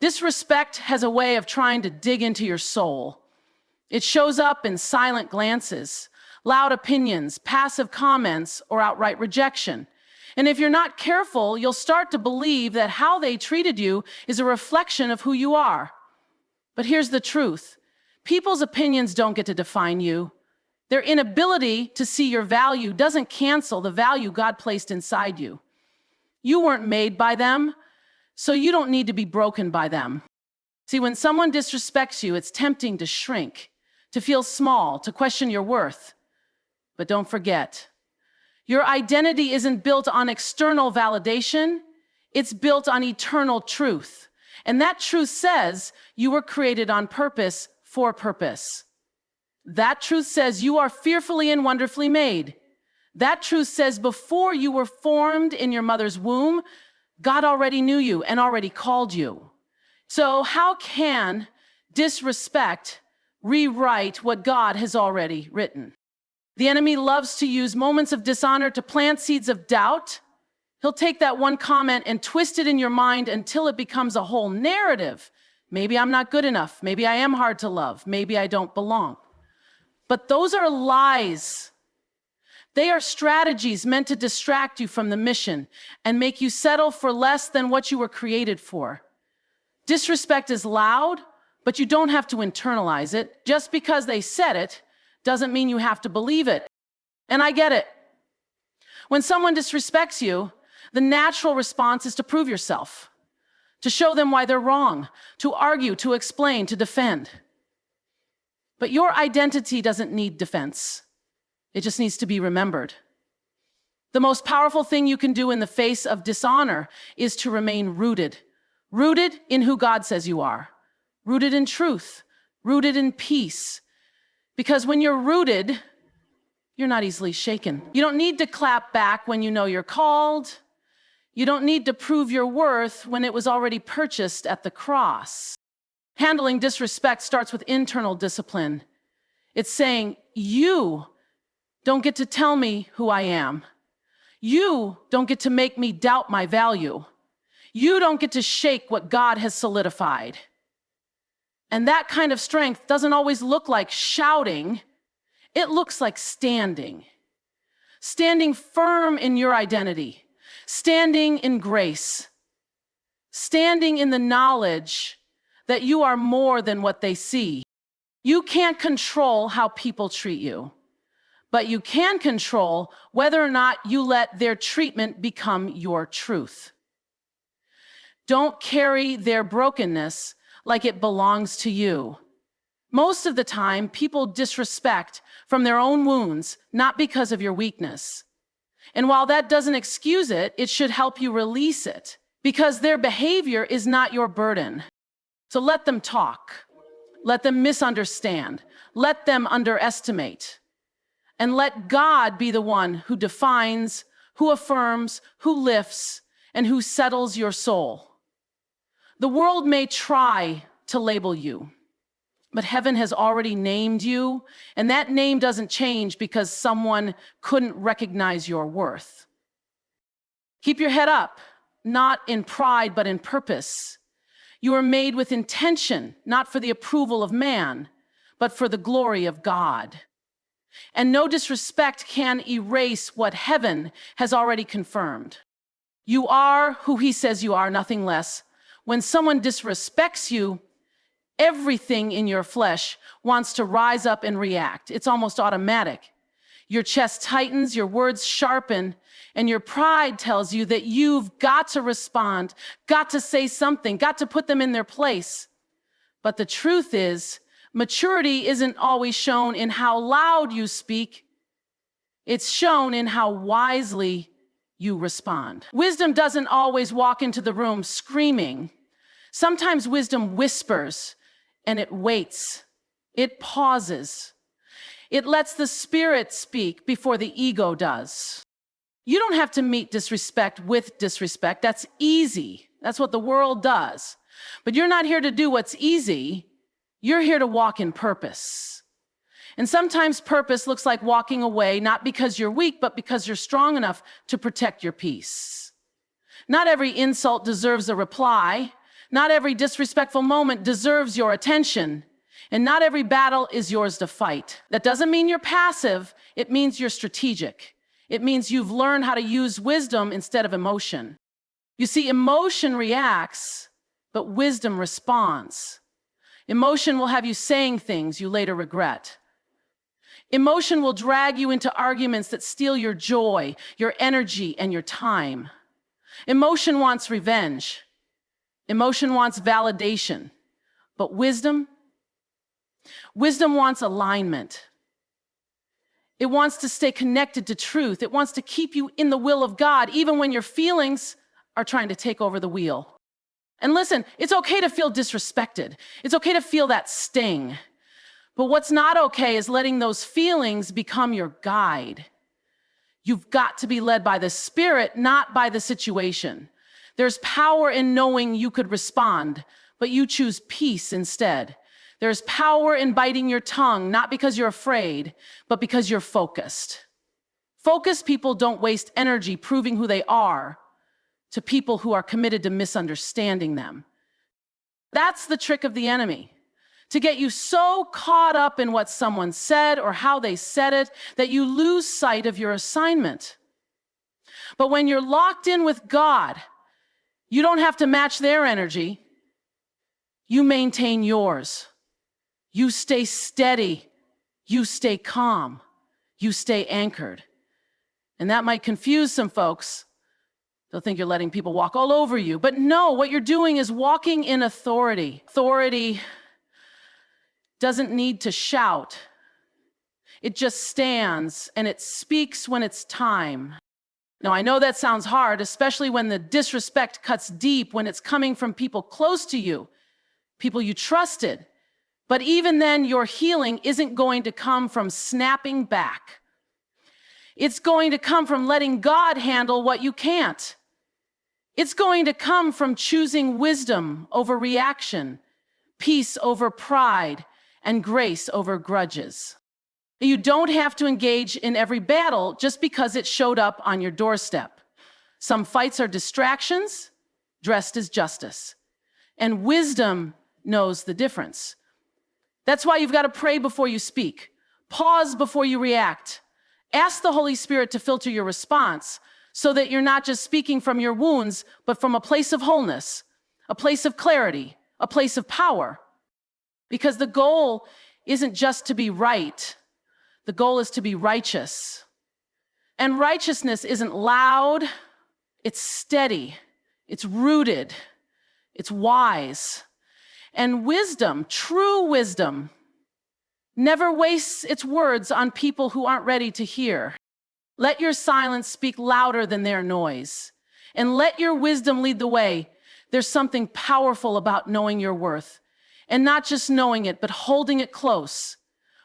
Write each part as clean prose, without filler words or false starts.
Disrespect has a way of trying to dig into your soul. It shows up in silent glances, loud opinions, passive comments, or outright rejection. And if you're not careful, you'll start to believe that how they treated you is a reflection of who you are. But here's the truth. People's opinions don't get to define you. Their inability to see your value doesn't cancel the value God placed inside you. You weren't made by them, so you don't need to be broken by them. See, when someone disrespects you, it's tempting to shrink, to feel small, to question your worth. But don't forget, your identity isn't built on external validation, it's built on eternal truth. And that truth says you were created on purpose for purpose. That truth says you are fearfully and wonderfully made. That truth says before you were formed in your mother's womb, God already knew you and already called you. So how can disrespect rewrite what God has already written? The enemy loves to use moments of dishonor to plant seeds of doubt. He'll take that one comment and twist it in your mind until it becomes a whole narrative. Maybe I'm not good enough. Maybe I am hard to love. Maybe I don't belong. But those are lies. They are strategies meant to distract you from the mission and make you settle for less than what you were created for. Disrespect is loud, but you don't have to internalize it. Just because they said it doesn't mean you have to believe it. And I get it. When someone disrespects you, the natural response is to prove yourself, to show them why they're wrong, to argue, to explain, to defend. But your identity doesn't need defense. It just needs to be remembered. The most powerful thing you can do in the face of dishonor is to remain rooted. Rooted in who God says you are. Rooted in truth. Rooted in peace. Because when you're rooted, you're not easily shaken. You don't need to clap back when you know you're called. You don't need to prove your worth when it was already purchased at the cross. Handling disrespect starts with internal discipline. It's saying, you don't get to tell me who I am. You don't get to make me doubt my value. You don't get to shake what God has solidified. And that kind of strength doesn't always look like shouting. It looks like standing. Standing firm in your identity. Standing in grace. Standing in the knowledge that you are more than what they see. You can't control how people treat you, but you can control whether or not you let their treatment become your truth. Don't carry their brokenness like it belongs to you. Most of the time, people disrespect from their own wounds, not because of your weakness. And while that doesn't excuse it, it should help you release it, because their behavior is not your burden. So let them talk. Let them misunderstand. Let them underestimate. And let God be the one who defines, who affirms, who lifts, and who settles your soul. The world may try to label you, but heaven has already named you, and that name doesn't change because someone couldn't recognize your worth. Keep your head up, not in pride, but in purpose. You are made with intention, not for the approval of man, but for the glory of God. And no disrespect can erase what heaven has already confirmed. You are who he says you are, nothing less. When someone disrespects you, everything in your flesh wants to rise up and react. It's almost automatic. Your chest tightens, your words sharpen, and your pride tells you that you've got to respond, got to say something, got to put them in their place. But the truth is, maturity isn't always shown in how loud you speak. It's shown in how wisely you respond. Wisdom doesn't always walk into the room screaming. Sometimes wisdom whispers and it waits. It pauses. It lets the spirit speak before the ego does. You don't have to meet disrespect with disrespect. That's easy. That's what the world does. But you're not here to do what's easy. You're here to walk in purpose. And sometimes purpose looks like walking away, not because you're weak, but because you're strong enough to protect your peace. Not every insult deserves a reply. Not every disrespectful moment deserves your attention, and not every battle is yours to fight. That doesn't mean you're passive, it means you're strategic. It means you've learned how to use wisdom instead of emotion. You see, emotion reacts, but wisdom responds. Emotion will have you saying things you later regret. Emotion will drag you into arguments that steal your joy, your energy, and your time. Emotion wants revenge. Emotion wants validation. But wisdom wants alignment. It wants to stay connected to truth. It wants to keep you in the will of God, even when your feelings are trying to take over the wheel. And listen, it's okay to feel disrespected. It's okay to feel that sting. But what's not okay is letting those feelings become your guide. You've got to be led by the Spirit, not by the situation. There's power in knowing you could respond, but you choose peace instead. There's power in biting your tongue, not because you're afraid, but because you're focused. Focused people don't waste energy proving who they are to people who are committed to misunderstanding them. That's the trick of the enemy, to get you so caught up in what someone said or how they said it that you lose sight of your assignment. But when you're locked in with God, you don't have to match their energy. You maintain yours. You stay steady. You stay calm. You stay anchored. And that might confuse some folks. They'll think you're letting people walk all over you. But no, what you're doing is walking in authority. Authority doesn't need to shout. It just stands and it speaks when it's time. Now, I know that sounds hard, especially when the disrespect cuts deep, when it's coming from people close to you, people you trusted. But even then, your healing isn't going to come from snapping back. It's going to come from letting God handle what you can't. It's going to come from choosing wisdom over reaction, peace over pride, and grace over grudges. You don't have to engage in every battle just because it showed up on your doorstep. Some fights are distractions dressed as justice, and wisdom knows the difference. That's why you've got to pray before you speak. Pause before you react. Ask the Holy Spirit to filter your response so that you're not just speaking from your wounds, but from a place of wholeness, a place of clarity, a place of power. Because the goal isn't just to be right. The goal is to be righteous. And righteousness isn't loud, it's steady, it's rooted, it's wise. And wisdom, true wisdom, never wastes its words on people who aren't ready to hear. Let your silence speak louder than their noise. And let your wisdom lead the way. There's something powerful about knowing your worth. And not just knowing it, but holding it close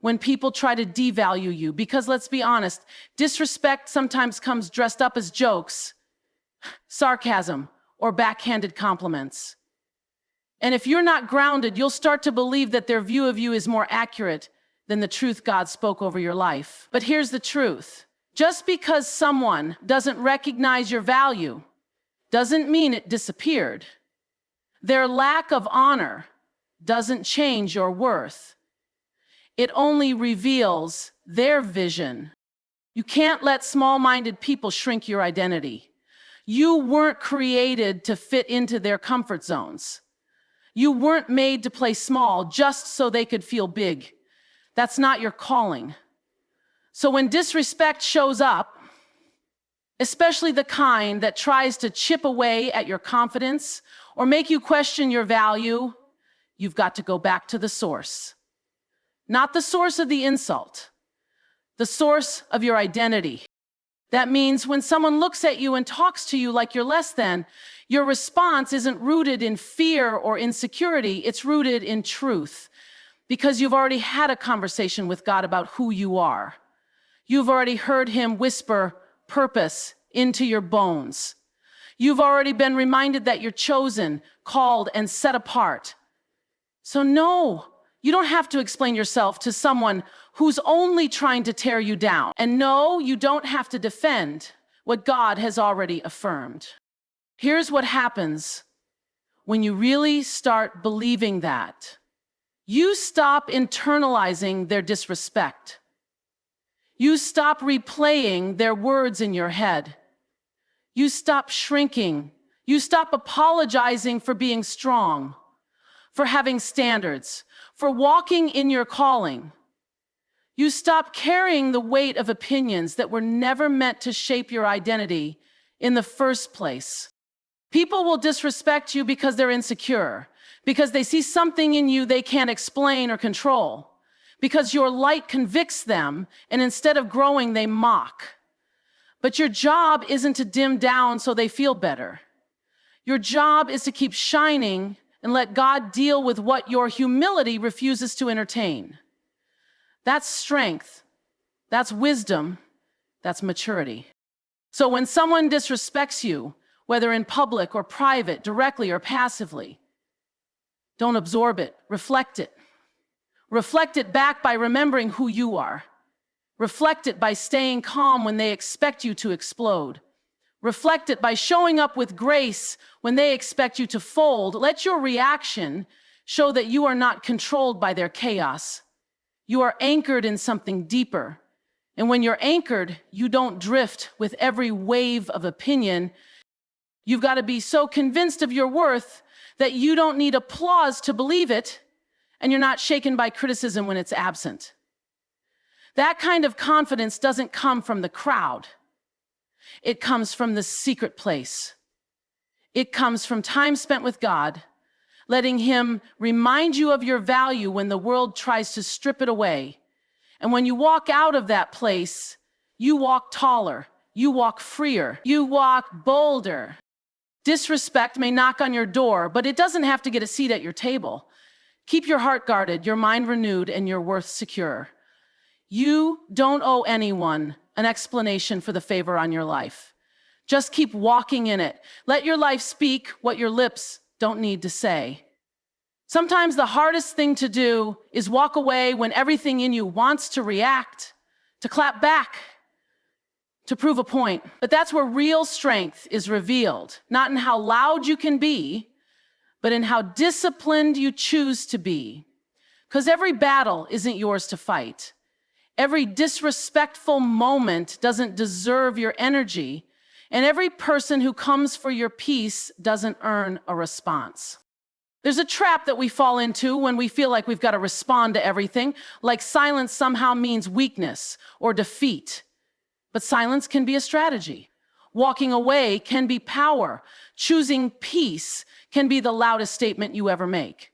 when people try to devalue you. Because let's be honest, disrespect sometimes comes dressed up as jokes, sarcasm, or backhanded compliments. And if you're not grounded, you'll start to believe that their view of you is more accurate than the truth God spoke over your life. But here's the truth. Just because someone doesn't recognize your value doesn't mean it disappeared. Their lack of honor doesn't change your worth. It only reveals their vision. You can't let small-minded people shrink your identity. You weren't created to fit into their comfort zones. You weren't made to play small just so they could feel big. That's not your calling. So when disrespect shows up, especially the kind that tries to chip away at your confidence or make you question your value, you've got to go back to the source. Not the source of the insult, the source of your identity. That means when someone looks at you and talks to you like you're less than, your response isn't rooted in fear or insecurity, it's rooted in truth. Because you've already had a conversation with God about who you are. You've already heard him whisper purpose into your bones. You've already been reminded that you're chosen, called, and set apart. So no, you don't have to explain yourself to someone who's only trying to tear you down. And no, you don't have to defend what God has already affirmed. Here's what happens when you really start believing that. You stop internalizing their disrespect. You stop replaying their words in your head. You stop shrinking. You stop apologizing for being strong, for having standards, for walking in your calling. You stop carrying the weight of opinions that were never meant to shape your identity in the first place. People will disrespect you because they're insecure, because they see something in you they can't explain or control, because your light convicts them, and instead of growing, they mock. But your job isn't to dim down so they feel better. Your job is to keep shining and let God deal with what your humility refuses to entertain. That's strength. That's wisdom. That's maturity. So when someone disrespects you, whether in public or private, directly or passively, don't absorb it. Reflect it. Reflect it back by remembering who you are. Reflect it by staying calm when they expect you to explode. Reflect it by showing up with grace when they expect you to fold. Let your reaction show that you are not controlled by their chaos. You are anchored in something deeper. And when you're anchored, you don't drift with every wave of opinion. You've got to be so convinced of your worth that you don't need applause to believe it, and you're not shaken by criticism when it's absent. That kind of confidence doesn't come from the crowd. It comes from the secret place. It comes from time spent with God, letting Him remind you of your value when the world tries to strip it away. And when you walk out of that place, you walk taller, you walk freer, you walk bolder. Disrespect may knock on your door, but it doesn't have to get a seat at your table. Keep your heart guarded, your mind renewed, and your worth secure. You don't owe anyone an explanation for the favor on your life. Just keep walking in it. Let your life speak what your lips don't need to say. Sometimes the hardest thing to do is walk away when everything in you wants to react, to clap back, to prove a point. But that's where real strength is revealed, not in how loud you can be, but in how disciplined you choose to be. Because every battle isn't yours to fight. Every disrespectful moment doesn't deserve your energy, and every person who comes for your peace doesn't earn a response. There's a trap that we fall into when we feel like we've got to respond to everything, like silence somehow means weakness or defeat. But silence can be a strategy. Walking away can be power. Choosing peace can be the loudest statement you ever make.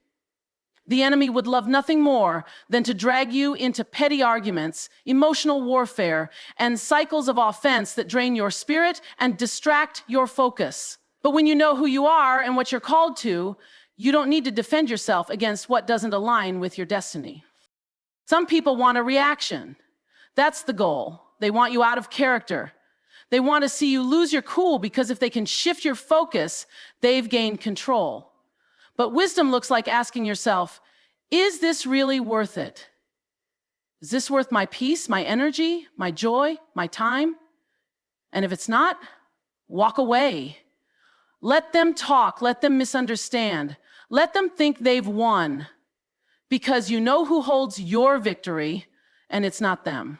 The enemy would love nothing more than to drag you into petty arguments, emotional warfare, and cycles of offense that drain your spirit and distract your focus. But when you know who you are and what you're called to, you don't need to defend yourself against what doesn't align with your destiny. Some people want a reaction. That's the goal. They want you out of character. They want to see you lose your cool because if they can shift your focus, they've gained control. But wisdom looks like asking yourself, is this really worth it? Is this worth my peace, my energy, my joy, my time? And if it's not, walk away. Let them talk, let them misunderstand. Let them think they've won because you know who holds your victory and it's not them.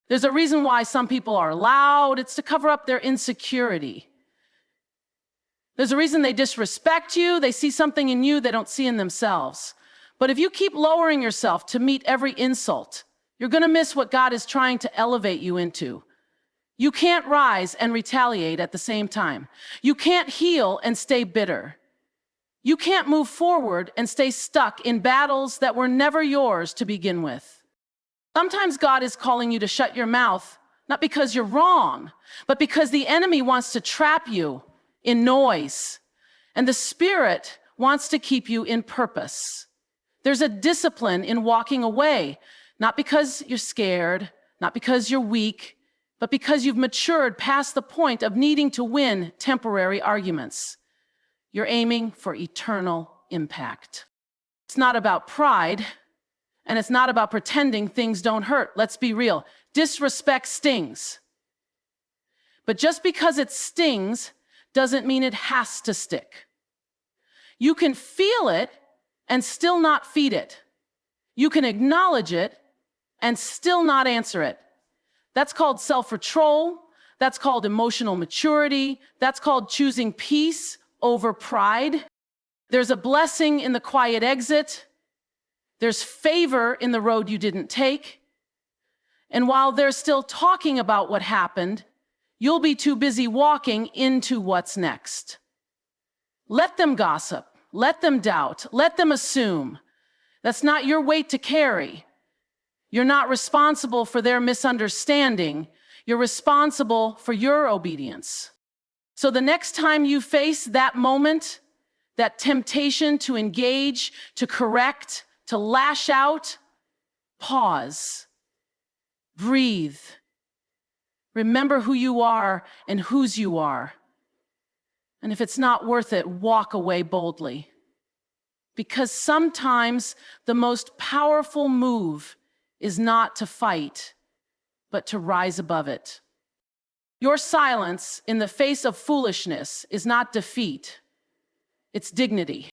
There's a reason why some people are loud. It's to cover up their insecurity. There's a reason they disrespect you. They see something in you they don't see in themselves. But if you keep lowering yourself to meet every insult, you're going to miss what God is trying to elevate you into. You can't rise and retaliate at the same time. You can't heal and stay bitter. You can't move forward and stay stuck in battles that were never yours to begin with. Sometimes God is calling you to shut your mouth, not because you're wrong, but because the enemy wants to trap you in noise, and the Spirit wants to keep you in purpose. There's a discipline in walking away, not because you're scared, not because you're weak, but because you've matured past the point of needing to win temporary arguments. You're aiming for eternal impact. It's not about pride, and it's not about pretending things don't hurt. Let's be real. Disrespect stings. But just because it stings doesn't mean it has to stick. You can feel it and still not feed it. You can acknowledge it and still not answer it. That's called self-control. That's called emotional maturity. That's called choosing peace over pride. There's a blessing in the quiet exit. There's favor in the road you didn't take. And while they're still talking about what happened, you'll be too busy walking into what's next. Let them gossip. Let them doubt. Let them assume. That's not your weight to carry. You're not responsible for their misunderstanding. You're responsible for your obedience. So the next time you face that moment, that temptation to engage, to correct, to lash out, pause, breathe. Remember who you are and whose you are. And if it's not worth it, walk away boldly. Because sometimes the most powerful move is not to fight, but to rise above it. Your silence in the face of foolishness is not defeat, it's dignity.